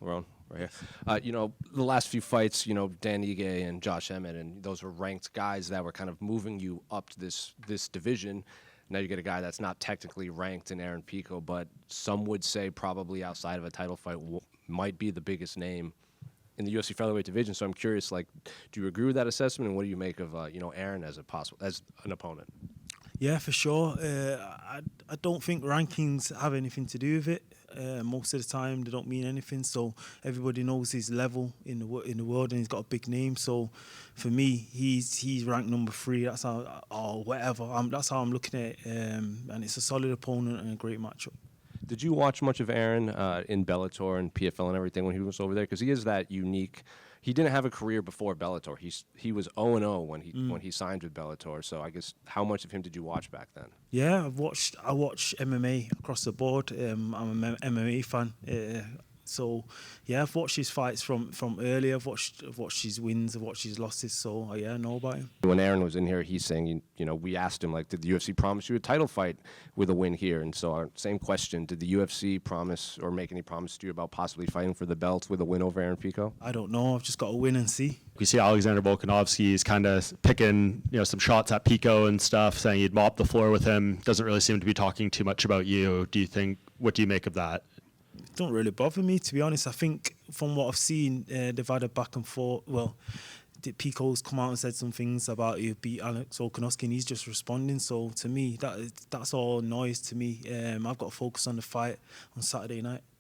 Lerone, right here. The last few fights, Dan Ige and Josh Emmett, and those were ranked guys that were kind of moving you up to this division. Now you get a guy that's not technically ranked in Aaron Pico, but some would say probably outside of a title fight might be the biggest name in the UFC featherweight division. So I'm curious, do you agree with that assessment, and what do you make of Aaron as an opponent? Yeah, for sure. I don't think rankings have anything to do with it. Most of the time, they don't mean anything. So everybody knows his level in the world, and he's got a big name. So for me, he's ranked number 3. That's how, or whatever. That's how I'm looking at it. And it's a solid opponent and a great matchup. Did you watch much of Aaron in Bellator and PFL and everything when he was over there? Because he is that unique. He didn't have a career before Bellator. He was 0-0 when he signed with Bellator. So I guess how much of him did you watch back then? Yeah, I watch MMA across the board. I'm an MMA fan. So yeah, I've watched his fights from earlier. I've watched his wins. I've watched his losses. So yeah, I know about him. When Aaron was in here, he's saying, we asked him, did the UFC promise you a title fight with a win here? And so our same question, did the UFC promise or make any promise to you about possibly fighting for the belt with a win over Aaron Pico? I don't know. I've just got to win and see. We see Alexander Volkanovski is kind of picking, some shots at Pico and stuff, saying he'd mop the floor with him. Doesn't really seem to be talking too much about you. What do you make of that? It don't really bother me, to be honest. I think from what I've seen, they've had a back and forth. Well, Pico's come out and said some things about you beat Alex Volkanovski, and he's just responding. So to me, that's all noise to me. I've got to focus on the fight on Saturday night.